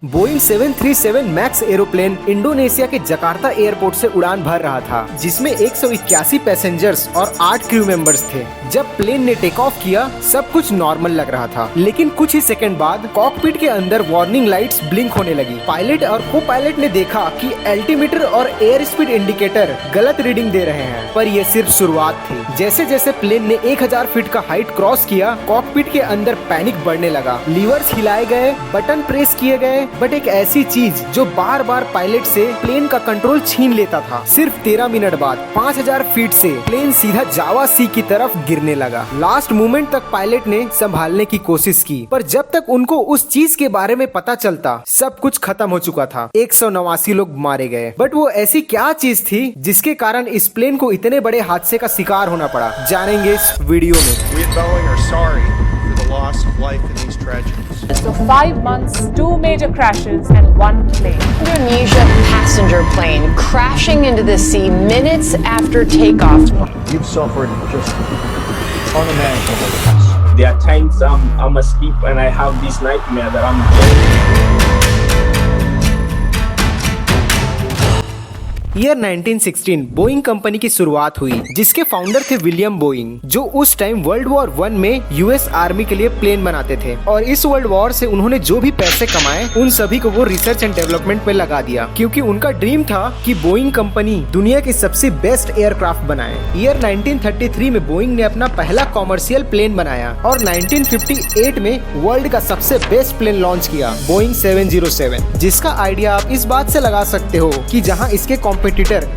Boeing 737 max aeroplane Indonesia के Jakarta airport से उड़ान भर रहा था, जिसमें 181 पैसेंजर्स और 8 क्रू मेंबर्स थे। जब प्लेन ने टेक ऑफ किया, सब कुछ नॉर्मल लग रहा था, लेकिन कुछ ही सेकंड बाद कॉकपिट के अंदर वार्निंग लाइट्स ब्लिंक होने लगी। पायलट और को पायलट ने देखा कि एल्टीमीटर और एयर स्पीड इंडिकेटर गलत रीडिंग दे रहे हैं, पर यह सिर्फ शुरुआत थी। जैसे जैसे प्लेन ने 1000 फीट का हाइट क्रॉस किया, कॉकपिट के अंदर पैनिक बढ़ने लगा। लीवर्स हिलाए गए, बटन प्रेस किए गए, बट एक ऐसी चीज जो बार बार पायलट से प्लेन का कंट्रोल छीन लेता था। सिर्फ 13 मिनट बाद 5000 फीट से प्लेन सीधा जावा सी की तरफ गिरने लगा। लास्ट मोमेंट तक पायलट ने संभालने की कोशिश की, पर जब तक उनको उस चीज के बारे में पता चलता, सब कुछ खत्म हो चुका था। 189 लोग मारे गए। बट वो ऐसी क्या चीज थी जिसके कारण इस प्लेन को इतने बड़े हादसे का शिकार होना पड़ा, जानेंगे इस वीडियो में। So 5 months, 2 major crashes and 1 plane. Indonesia passenger plane crashing into the sea minutes after takeoff. You've suffered just unimaginable. There are times I'm asleep and I have this nightmare that I'm dead. Year 1916 Boeing company की शुरुआत हुई, जिसके founder थे William Boeing, जो उस time world war 1 में US army के लिए प्लेन बनाते थे। और इस वर्ल्ड वॉर से उन्होंने जो भी पैसे कमाए, उन सभी को वो रिसर्च एंड डेवलपमेंट में लगा दिया, क्योंकि उनका ड्रीम था कि बोइंग कंपनी दुनिया की सबसे बेस्ट एयरक्राफ्ट बनाए। ईयर 1933 में बोइंग ने अपना पहला कॉमर्शियल प्लेन बनाया और 1958 में वर्ल्ड का सबसे बेस्ट प्लेन लॉन्च किया, बोइंग 707, जिसका आइडिया आप इस बात से लगा सकते हो कि जहां इसके कॉम्पिटिटर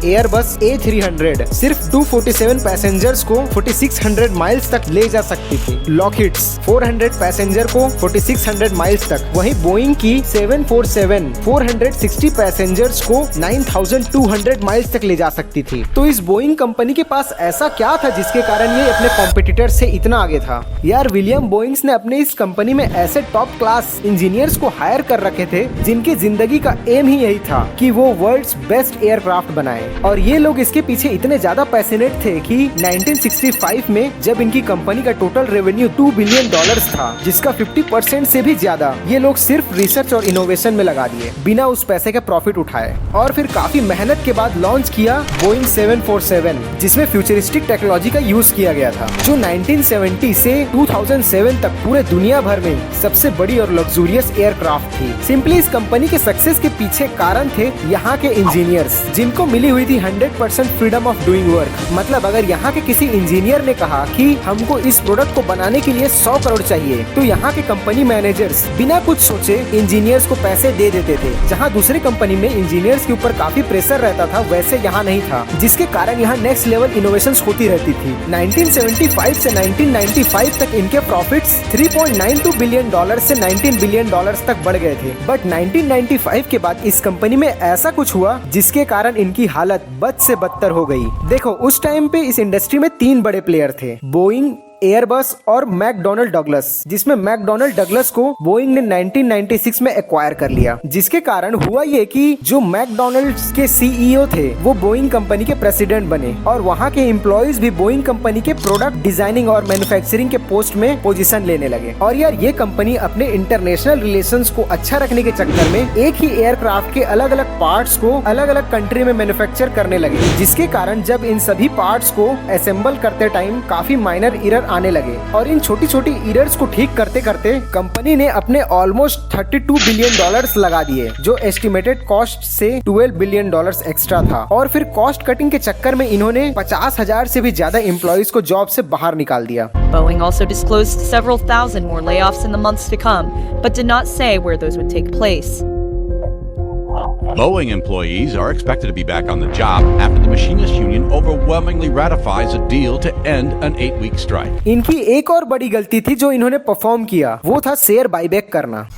एयरबस A300 सिर्फ 247 पैसेंजर्स को 4600 माइल्स तक ले जा सकती थी, लॉकहीड्स 400 पैसेंजर को 4600 माइल्स तक, वहीं बोइंग की 747 460 पैसेंजर्स को 9200 माइल्स तक ले जा सकती थी। तो इस बोइंग कंपनी के पास ऐसा क्या था जिसके कारण ये अपने कॉम्पिटिटर से इतना आगे था? यार, विलियम बोइंग्स ने अपने इस कंपनी में ऐसे टॉप क्लास इंजीनियर्स को हायर कर रखे थे, जिनकी जिंदगी का एम ही यही था कि वो वर्ल्ड्स बेस्ट एयरक्राफ्ट बनाए। और ये लोग इसके पीछे इतने ज्यादा पैशनेट थे कि 1965 में जब इनकी कंपनी का टोटल रेवेन्यू $2 बिलियन था, जिसका 50% से भी ज्यादा ये लोग सिर्फ रिसर्च और इनोवेशन में लगा दिए, बिना उस पैसे के प्रॉफिट उठाए। और फिर काफी मेहनत के बाद लॉन्च किया बोइंग 747, जिसमें फ्यूचरिस्टिक टेक्नोलॉजी का यूज किया गया था, जो 1970 से 2007 तक पूरे दुनिया भर में सबसे बड़ी और लग्जूरियस एयरक्राफ्ट थी। सिंपली इस कंपनी के सक्सेस के पीछे कारण थे यहाँ के इंजीनियर्स, जिनको मिली हुई थी 100% फ्रीडम ऑफ डूइंग वर्क। मतलब अगर यहाँ के किसी इंजीनियर ने कहा कि हमको इस प्रोडक्ट को बनाने के लिए 100 करोड़ चाहिए, तो यहाँ के कंपनी मैनेजर्स बिना कुछ सोचे इंजीनियर्स को पैसे दे देते थे। जहाँ दूसरी कंपनी में इंजीनियर्स के ऊपर काफी प्रेशर रहता था, वैसे यहाँ नहीं था, जिसके कारण यहाँ नेक्स्ट लेवल इनोवेशंस होती रहती थी। 1975 से 1995 तक इनके प्रॉफिट्स $3.92 बिलियन से $19 बिलियन तक बढ़ गए थे। बट 1995 के बाद इस कंपनी में ऐसा कुछ हुआ जिसके कारण इनकी हालत बद से बदतर हो गई। देखो, उस टाइम पे इस इंडस्ट्री में 3 बड़े प्लेयर थे, बोइंग, एयरबस और मैकडोनल्ड डगलस, जिसमें मैकडोनल्ड डगलस को बोइंग ने 1996 में एक्वायर कर लिया। जिसके कारण हुआ ये कि जो मैकडोनल्ड्स के सीईओ थे वो बोइंग कंपनी के प्रेसिडेंट बने, और वहाँ के एम्प्लॉइज भी बोइंग कंपनी के प्रोडक्ट डिजाइनिंग और मैन्युफैक्चरिंग के पोस्ट में पोजीशन लेने लगे। और यार, ये कंपनी अपने इंटरनेशनल रिलेशंस को अच्छा रखने के चक्कर में एक ही एयरक्राफ्ट के अलग अलग पार्ट्स को अलग अलग कंट्री में मैन्युफैक्चर करने लगे, जिसके कारण जब इन सभी पार्ट्स को असेंबल करते टाइम काफी माइनर एरर आने लगे। और इन छोटी छोटी एरर्स को ठीक करते करते कंपनी ने अपने ऑलमोस्ट $32 बिलियन लगा दिए, जो एस्टिमेटेड कॉस्ट से $12 बिलियन एक्स्ट्रा था। और फिर कॉस्ट कटिंग के चक्कर में इन्होंने 50,000 से भी ज्यादा एम्प्लॉइज को जॉब से बाहर निकाल दिया। Boeing also disclosed several thousand more layoffs in the months to come, but did not say where those would take place. Boeing employees are expected to be back on the job after the Machinists Union overwhelmingly ratifies a deal to end an 8-week strike. इनकी एक और बड़ी गलती थी जो इन्होंने perform किया, वो था शेयर बायबैक करना।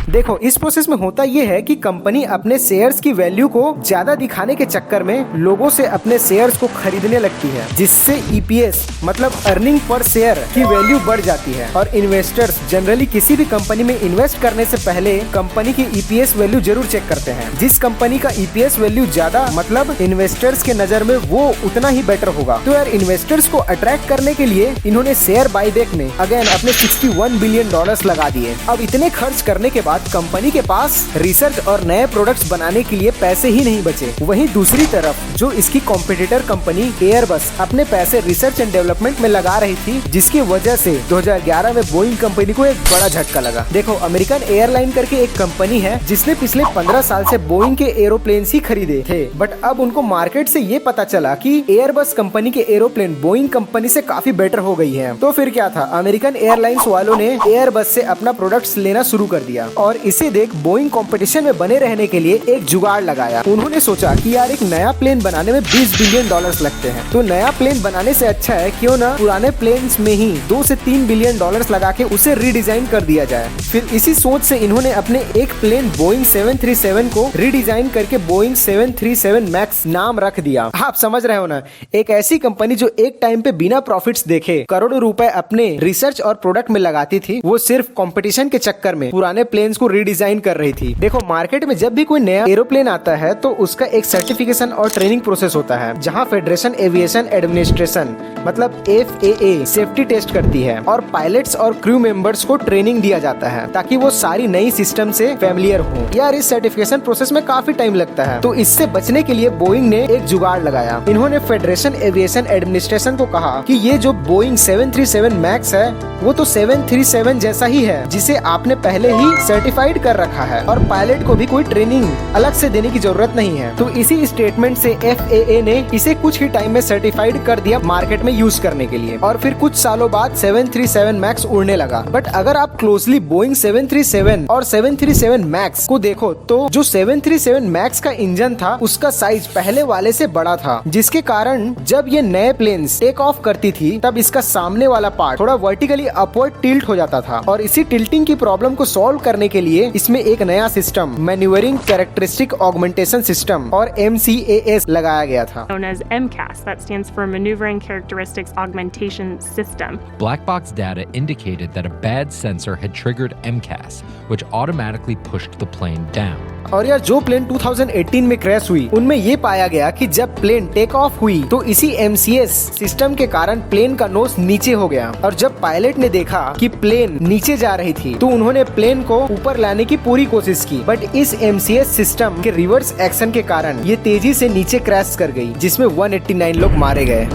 देखो इस प्रोसेस में होता ये है कि कंपनी अपने शेयर्स की वैल्यू को ज्यादा दिखाने के चक्कर में लोगों से अपने शेयर्स को खरीदने लगती है, जिससे ईपीएस मतलब अर्निंग पर शेयर की वैल्यू बढ़ जाती है। और इन्वेस्टर्स जनरली किसी भी कंपनी में इन्वेस्ट करने से पहले कंपनी की ईपीएस वैल्यू जरूर चेक करते हैं। जिस कंपनी का ईपीएस वैल्यू ज्यादा मतलब इन्वेस्टर्स के नजर में वो उतना ही बेटर होगा। तो यार इन्वेस्टर्स को अट्रैक्ट करने के लिए इन्होंने शेयर बायबैक में अगेन अपने $61 बिलियन लगा दिए। अब इतने खर्च करने के बाद कंपनी के पास रिसर्च और नए प्रोडक्ट्स बनाने के लिए पैसे ही नहीं बचे। वहीं दूसरी तरफ जो इसकी कॉम्पिटिटर कंपनी एयरबस अपने पैसे रिसर्च एंड डेवलपमेंट में लगा रही थी, जिसकी वजह से 2011 में बोइंग कंपनी को एक बड़ा झटका लगा। देखो अमेरिकन एयरलाइन करके एक कंपनी है जिसने पिछले 15 साल से बोइंग के एरोप्लेन ही खरीदे थे, बट अब उनको मार्केट से ये पता चला कि एयरबस कंपनी के एरोप्लेन बोइंग कंपनी से काफी बेटर हो गई है। तो फिर क्या था, अमेरिकन एयरलाइंस वालों ने एयरबस से अपना प्रोडक्ट्स लेना शुरू कर दिया और इसे देख बोइंग कंपटीशन में बने रहने के लिए एक जुगाड़ लगाया। उन्होंने सोचा कि यार एक नया प्लेन बनाने में $20 बिलियन लगते हैं, तो नया प्लेन बनाने से अच्छा है क्यों ना पुराने प्लेन्स में ही $2 से $3 बिलियन लगा के उसे रीडिजाइन कर दिया जाए। फिर इसी सोच से इन्होंने अपने एक प्लेन बोइंग 737 को रीडिजाइन करके बोइंग 737 मैक्स नाम रख दिया। आप समझ रहे हो ना, एक ऐसी कंपनी जो एक टाइम पे बिना प्रॉफिट्स देखे करोड़ों रुपए अपने रिसर्च और प्रोडक्ट में लगाती थी, वो सिर्फ कंपटीशन के चक्कर में पुराने प्लेन्स को रीडिजाइन कर रही थी। देखो मार्केट में जब भी कोई नया एरोप्लेन आता है तो उसका एक सर्टिफिकेशन और ट्रेनिंग प्रोसेस होता है, जहां फेडरेशन एविएशन एडमिनिस्ट्रेशन मतलब FAA सेफ्टी टेस्ट करती है और पायलट्स और क्रू मेंबर्स को ट्रेनिंग दिया जाता है ताकि वो सारी नई सिस्टम से फैमिलियर हो। यार इस सर्टिफिकेशन प्रोसेस में काफी टाइम लगता है, तो इससे बचने के लिए बोइंग ने एक जुगाड़ लगाया। इन्होंने फेडरेशन एविएशन एडमिनिस्ट्रेशन को कहा कि ये जो बोइंग 737 मैक्स है वो तो 737 जैसा ही है, जिसे आपने पहले ही सर्टिफाइड कर रखा है और पायलट को भी कोई ट्रेनिंग अलग से देने की जरूरत नहीं है। तो इसी स्टेटमेंट से FAA ने इसे कुछ ही टाइम में सर्टिफाइड कर दिया मार्केट में यूज करने के लिए, और फिर कुछ सालों बाद 737 मैक्स उड़ने लगा। बट अगर आप क्लोजली बोइंग 737 और 737 मैक्स को देखो तो जो 737 मैक्स का इंजन था उसका साइज पहले वाले से बड़ा था, जिसके कारण जब ये नए प्लेन्स टेक ऑफ करती थी तब इसका सामने वाला पार्ट थोड़ा वर्टिकली अपवर्ड टिल्ट हो जाता था। और इसी टिल्टिंग की प्रॉब्लम को सॉल्व करने के लिए इसमें एक नया system manoeuvring characteristic augmentation system और MCAS लगाया गया था। Known as MCAS, that stands for Maneuvering Characteristics Augmentation System. Black box data indicated that a bad sensor had triggered MCAS, which automatically pushed the plane down. और यार जो plane 2018 में crash हुई उनमें ये पाया गया कि जब प्लेन टेक ऑफ हुई तो इसी MCAS सिस्टम के कारण प्लेन का नोज नीचे हो गया, और जब पायलट ने देखा कि प्लेन नीचे जा रही थी तो उन्होंने प्लेन को ऊपर लाने की पूरी कोशिश की, बट इस MCAS सिस्टम के रिवर्स एक्शन के कारण ये तेजी से नीचे क्रैश कर गई, जिसमें 189 लोग मारे गए।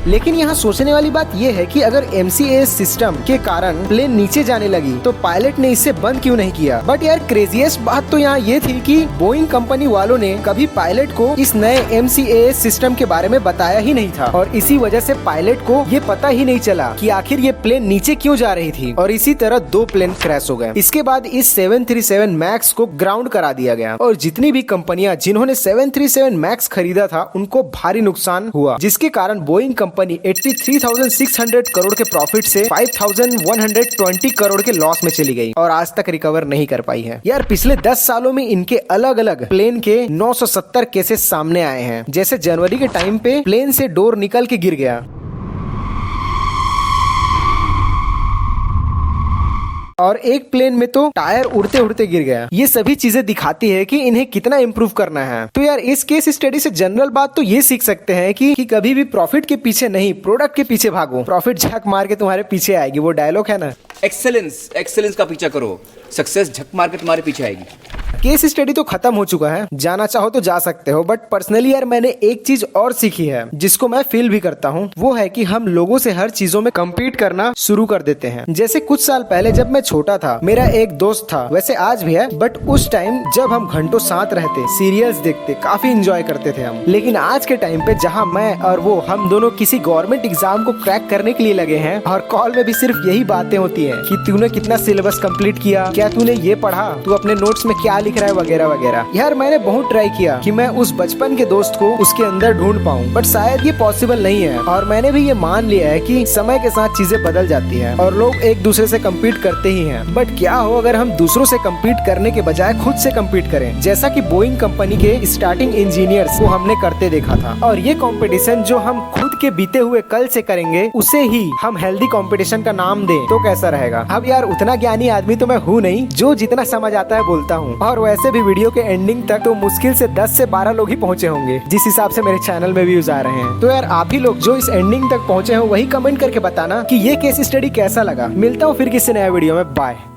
लेकिन यहाँ सोचने वाली बात यह है कि अगर MCAS सिस्टम के कारण प्लेन नीचे जाने लगी तो पायलट ने इसे बंद क्यों नहीं किया। बट यार क्रेजीएस्ट बात तो यहाँ ये थी कि बोइंग कंपनी वालों ने कभी पायलट को इस नए MCAS सिस्टम के बारे में बताया ही नहीं था, और इसी वजह से पायलट को ये पता ही नहीं चला कि आखिर ये प्लेन नीचे क्यों जा रही थी, और इसी तरह 2 प्लेन क्रैश हो गए। इसके बाद इस 737 मैक्स को ग्राउंड करा दिया गया, और जितनी भी कंपनियां जिन्होंने 737 मैक्स खरीदा था उनको भारी नुकसान हुआ, जिसके कारण बोइंग कंपनी 83,600 करोड़ के प्रॉफिट से 5,120 करोड़ के लॉस में चली गई और आज तक रिकवर नहीं कर पाई है। यार पिछले 10 सालों में इनके अलग अलग प्लेन के 970 केसेस सामने आए हैं, जैसे जनवरी के टाइम पे प्लेन से डोर निकल के गिर गया, और एक प्लेन में तो टायर उड़ते उड़ते गिर गया। ये सभी चीजें दिखाती है कि इन्हें कितना इम्प्रूव करना है। तो यार इस केस स्टडी से जनरल बात तो ये सीख सकते हैं कि कभी भी प्रॉफिट के पीछे नहीं, प्रोडक्ट के पीछे भागो, प्रॉफिट झक मार के तुम्हारे पीछे आएगी। वो डायलॉग है ना, एक्सेलेंस का पीछा करो, सक्सेस झक मार के तुम्हारे पीछे आएगी। केस स्टडी तो खत्म हो चुका है, जाना चाहो तो जा सकते हो, बट पर्सनली यार मैंने एक चीज और सीखी है जिसको मैं फील भी करता हूँ, वो है कि हम लोगों से हर चीजों में कम्पीट करना शुरू कर देते हैं। जैसे कुछ साल पहले जब मैं छोटा था, मेरा एक दोस्त था, वैसे आज भी है, बट उस टाइम जब हम घंटों साथ रहते, सीरियल्स देखते, काफी इंजॉय करते थे हम। लेकिन आज के टाइम पे जहाँ मैं और वो हम दोनों किसी गवर्नमेंट एग्जाम को क्रैक करने के लिए लगे हैं, और कॉल में भी सिर्फ यही बातें होती है कि तूने कितना सिलेबस कंप्लीट किया, क्या तूने ये पढ़ा, तू अपने नोट्स में क्या लिख रहा है वगैरह वगैरह। यार मैंने बहुत ट्राई किया कि मैं उस बचपन के दोस्त को उसके अंदर ढूंढ पाऊं, बट शायद ये पॉसिबल नहीं है। और मैंने भी ये मान लिया है कि समय के साथ चीजें बदल जाती है और लोग एक दूसरे से कम्पीट करते ही हैं। बट क्या हो अगर हम दूसरों से कम्पीट करने के बजाय खुद से कम्पीट करें, जैसा कि बोइंग कंपनी के स्टार्टिंग इंजीनियर्स को हमने करते देखा था। और ये कंपटीशन जो हम खुद के बीते हुए कल से करेंगे, उसे ही हम हेल्दी कंपटीशन का नाम दें तो कैसा रहेगा। अब यार उतना ज्ञानी आदमी तो मैं हूँ नहीं, जो जितना समझ आता है बोलता हूँ। और वैसे भी वीडियो के एंडिंग तक तो मुश्किल से 10 से 12 लोग ही पहुँचे होंगे, जिस हिसाब से मेरे चैनल में व्यूज आ रहे हैं। तो यार आप ही लोग जो इस एंडिंग तक पहुँचे हो वही कमेंट करके बताना कि ये केस स्टडी कैसा लगा। मिलता हूँ फिर किसी नया वीडियो में, बाय।